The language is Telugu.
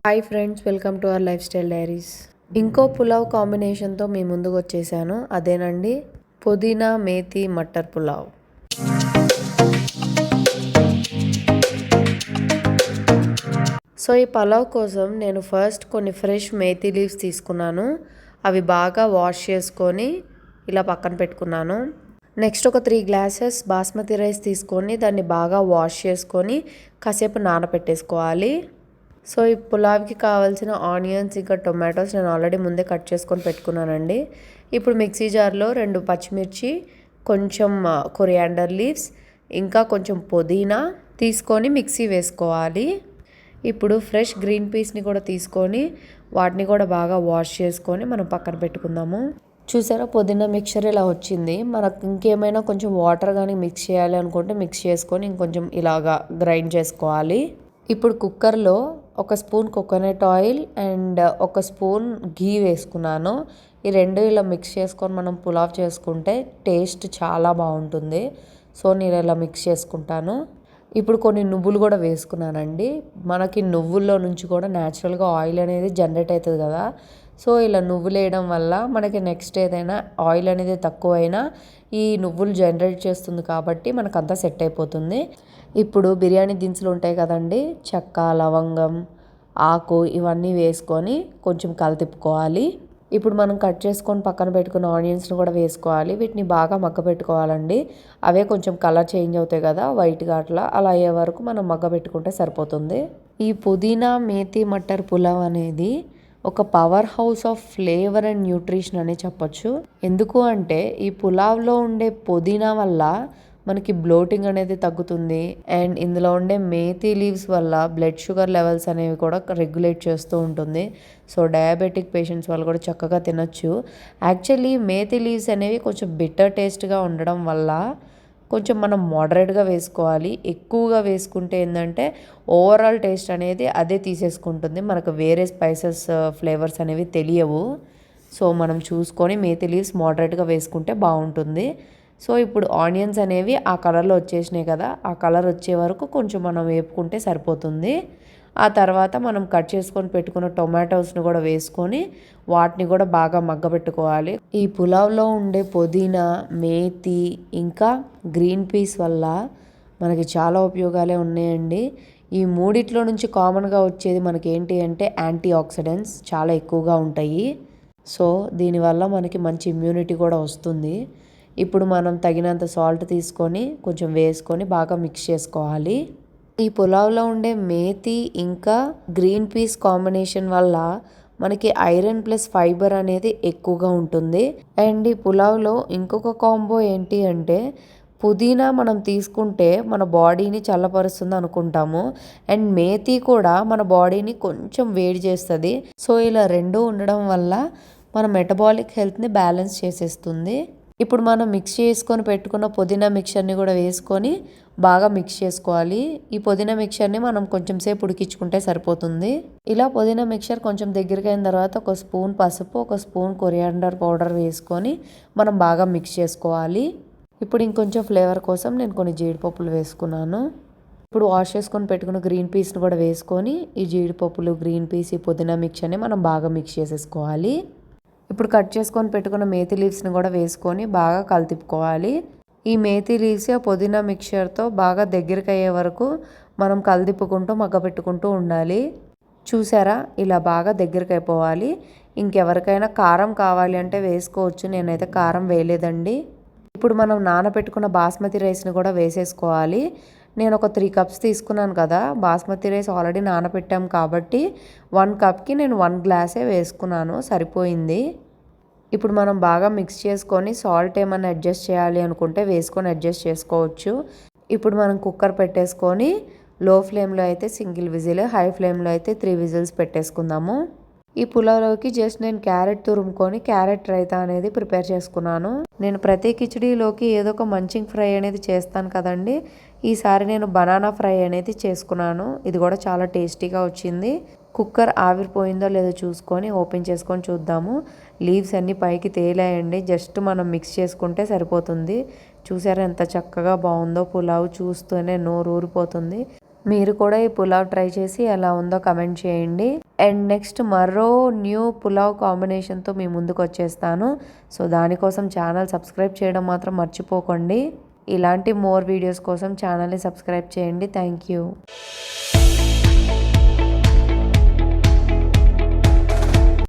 Hi friends, welcome to our life style diaries. ఇంకో పులావ్ కాంబినేషన్తో మీ ముందుకు వచ్చేసాను. అదేనండి పుదీనా మేతి మటర్ పులావ్. సో ఈ పులావ్ కోసం నేను ఫస్ట్ కొన్ని ఫ్రెష్ మేతి లీవ్స్ తీసుకున్నాను. అవి బాగా వాష్ చేసుకొని ఇలా పక్కన పెట్టుకున్నాను. నెక్స్ట్ ఒక 3 గ్లాసెస్ బాస్మతి రైస్ తీసుకొని దాన్ని బాగా వాష్ చేసుకొని కాసేపు నానబెట్టేసుకోవాలి. సో ఈ పులావ్కి కావాల్సిన ఆనియన్స్ ఇంకా టొమాటోస్ నేను ఆల్రెడీ ముందే కట్ చేసుకొని పెట్టుకున్నానండి. ఇప్పుడు మిక్సీ జార్లో 2 పచ్చిమిర్చి, కొంచెం కొరియాండర్ లీవ్స్, ఇంకా కొంచెం పుదీనా తీసుకొని మిక్సీ వేసుకోవాలి. ఇప్పుడు ఫ్రెష్ గ్రీన్ పీస్ని కూడా తీసుకొని వాటిని కూడా బాగా వాష్ చేసుకొని మనం పక్కన పెట్టుకుందాము. చూసారా, పుదీనా మిక్చర్ ఇలా వచ్చింది. మనకు ఇంకేమైనా కొంచెం వాటర్ కానీ మిక్స్ చేయాలి అనుకుంటే మిక్స్ చేసుకొని ఇంకొంచెం ఇలాగా గ్రైండ్ చేసుకోవాలి. ఇప్పుడు కుక్కర్లో 1 spoon coconut oil and 1 spoon ghee వేసుకున్నాను. ఈ 2 ఇలా మిక్స్ చేసుకొని మనం పులావ్ చేసుకుంటే టేస్ట్ చాలా బాగుంటుంది. సో నేను ఇలా మిక్స్ చేసుకుంటాను. ఇప్పుడు కొన్ని నువ్వులు కూడా వేసుకున్నానండి. మనకి నువ్వుల్లో నుంచి కూడా న్యాచురల్గా ఆయిల్ అనేది జనరేట్ అవుతుంది కదా. సో ఇలా నువ్వులు వేయడం వల్ల మనకి నెక్స్ట్ ఏదైనా ఆయిల్ అనేది తక్కువైనా ఈ నువ్వులు జనరేట్ చేస్తుంది కాబట్టి మనకంతా సెట్ అయిపోతుంది. ఇప్పుడు బిర్యానీ దినుసులు ఉంటాయి కదండి, చెక్క, లవంగం, ఆకు, ఇవన్నీ వేసుకొని కొంచెం కలతిప్పుకోవాలి. ఇప్పుడు మనం కట్ చేసుకొని పక్కన పెట్టుకున్న ఆనియన్స్ని కూడా వేసుకోవాలి. వీటిని బాగా మగ్గపెట్టుకోవాలండి. అవే కొంచెం కలర్ చేంజ్ అవుతాయి కదా, వైట్గా అలా అయ్యే వరకు మనం మగ్గపెట్టుకుంటే సరిపోతుంది. ఈ పుదీనా మేతి మటర్ పులావ్ అనేది ఒక power house of flavour and nutrition అని చెప్పొచ్చు. ఎందుకు అంటే ఈ పులావ్లో ఉండే పుదీనా వల్ల మనకి బ్లోటింగ్ అనేది తగ్గుతుంది. అండ్ ఇందులో ఉండే మేతి లీవ్స్ వల్ల బ్లడ్ షుగర్ లెవెల్స్ అనేవి కూడా రెగ్యులేట్ చేస్తూ ఉంటుంది. సో డయాబెటిక్ పేషెంట్స్ వాళ్ళు కూడా చక్కగా తినొచ్చు. యాక్చువల్లీ మేతి లీవ్స్ అనేవి కొంచెం బిటర్ టేస్ట్గా ఉండడం వల్ల కొంచెం మనం మోడరేట్గా వేసుకోవాలి. ఎక్కువగా వేసుకుంటే ఏంటంటే ఓవరాల్ టేస్ట్ అనేది అదే తీసేసుకుంటుంది. మనకు వేరే స్పైసెస్ ఫ్లేవర్స్ అనేవి తెలియవు. సో మనం చూసుకొని మేతి లీవ్స్ మోడరేట్గా వేసుకుంటే బాగుంటుంది. సో ఇప్పుడు ఆనియన్స్ అనేవి ఆ కలర్లో వచ్చేసినాయి కదా, ఆ కలర్ వచ్చే వరకు కొంచెం మనం వేపుకుంటే సరిపోతుంది. ఆ తర్వాత మనం కట్ చేసుకొని పెట్టుకున్న టొమాటోస్ని కూడా వేసుకొని వాటిని కూడా బాగా మగ్గబెట్టుకోవాలి. ఈ పులావ్లో ఉండే పుదీనా, మేతి ఇంకా గ్రీన్ పీస్ వల్ల మనకి చాలా ఉపయోగాలే ఉన్నాయండి. ఈ మూడిట్లో నుంచి కామన్గా వచ్చేది మనకి ఏంటి అంటే యాంటీ ఆక్సిడెంట్స్ చాలా ఎక్కువగా ఉంటాయి. సో దీనివల్ల మనకి మంచి ఇమ్యూనిటీ కూడా వస్తుంది. ఇప్పుడు మనం తగినంత సాల్ట్ తీసుకొని కొంచెం వేసుకొని బాగా మిక్స్ చేసుకోవాలి. ఈ పులావ్లో ఉండే మేతి ఇంకా గ్రీన్ పీస్ కాంబినేషన్ వల్ల మనకి ఐరన్ ప్లస్ ఫైబర్ అనేది ఎక్కువగా ఉంటుంది. అండ్ ఈ పులావ్లో ఇంకొక కాంబో ఏంటి అంటే పుదీనా మనం తీసుకుంటే మన బాడీని చల్లపరుస్తుంది అనుకుంటాము. అండ్ మేతి కూడా మన బాడీని కొంచెం వేడి చేస్తుంది. సో ఇలా రెండు ఉండడం వల్ల మన మెటబాలిక్ హెల్త్ని బ్యాలెన్స్ చేసేస్తుంది. ఇప్పుడు మనం మిక్స్ చేసుకొని పెట్టుకున్న పుదీనా మిక్చర్ని కూడా వేసుకొని బాగా మిక్స్ చేసుకోవాలి. ఈ పుదీనా మిక్చర్ని మనం కొంచెం సేపు ఉడికించుకుంటే సరిపోతుంది. ఇలా పుదీనా మిక్చర్ కొంచెం దగ్గరికి అయిన తర్వాత 1 స్పూన్ పసుపు, 1 స్పూన్ కొరియాండర్ పౌడర్ వేసుకొని మనం బాగా మిక్స్ చేసుకోవాలి. ఇప్పుడు ఇంకొంచెం ఫ్లేవర్ కోసం నేను కొన్ని జీడిపప్పులు వేసుకున్నాను. ఇప్పుడు వాష్ చేసుకొని పెట్టుకున్న గ్రీన్ పీస్ని కూడా వేసుకొని ఈ జీడిపప్పులు, గ్రీన్ పీస్, ఈ పుదీనా మిక్చర్ని మనం బాగా మిక్స్ చేసేసుకోవాలి. ఇప్పుడు కట్ చేసుకొని పెట్టుకున్న మేతి లీవ్స్ని కూడా వేసుకొని బాగా కలతిప్పుకోవాలి. ఈ మేతి లీవ్స్ పుదీనా మిక్చర్తో బాగా దగ్గరికి అయ్యే వరకు మనం కలదిప్పుకుంటూ మగ్గపెట్టుకుంటూ ఉండాలి. చూసారా, ఇలా బాగా దగ్గరికి అయిపోవాలి. ఇంకెవరికైనా కారం కావాలి అంటే వేసుకోవచ్చు, నేనైతే కారం వేయలేదండి. ఇప్పుడు మనం నానబెట్టుకున్న బాస్మతి రైస్ని కూడా వేసేసుకోవాలి. నేను ఒక 3 కప్స్ తీసుకున్నాను కదా, బాస్మతి రైస్ ఆల్రెడీ నానబెట్టాం కాబట్టి 1 కప్కి నేను 1 గ్లాసే వేసుకున్నాను, సరిపోయింది. ఇప్పుడు మనం బాగా మిక్స్ చేసుకొని సాల్ట్ ఏమైనా అడ్జస్ట్ చేయాలి అనుకుంటే వేసుకొని అడ్జస్ట్ చేసుకోవచ్చు. ఇప్పుడు మనం కుక్కర్ పెట్టేసుకొని లో ఫ్లేమ్లో అయితే సింగిల్ విజిల్, హై ఫ్లేమ్లో అయితే 3 విజిల్స్ పెట్టేసుకుందాము. ఈ పులావ్లోకి జస్ట్ నేను క్యారెట్ తురుముకొని క్యారెట్ రైతా అనేది ప్రిపేర్ చేసుకున్నాను. నేను ప్రతి కిచడీలోకి ఏదో ఒక మంచింగ్ ఫ్రై అనేది చేస్తాను కదండి, ఈసారి నేను బనానా ఫ్రై అనేది చేసుకున్నాను. ఇది కూడా చాలా టేస్టీగా వచ్చింది. కుక్కర్ ఆవిరిపోయిందో లేదో చూసుకొని ఓపెన్ చేసుకొని చూద్దాము. లీవ్స్ అన్నీ పైకి తేలాయండి, జస్ట్ మనం మిక్స్ చేసుకుంటే సరిపోతుంది. చూసారా ఎంత చక్కగా బాగుందో పులావ్, చూస్తూనే నోరు ఊరిపోతుంది. మీరు కూడా ఈ పులావ్ ట్రై చేసి ఎలా ఉందో కమెంట్ చేయండి. అండ్ నెక్స్ట్ మరో న్యూ పులావ్ కాంబినేషన్తో మీ ముందుకు వచ్చేస్తాను. సో దానికోసం ఛానల్ సబ్స్క్రైబ్ చేయడం మాత్రం మర్చిపోకండి. ఇలాంటి మోర్ వీడియోస్ కోసం ఛానల్ని సబ్స్క్రైబ్ చేయండి. Thank you.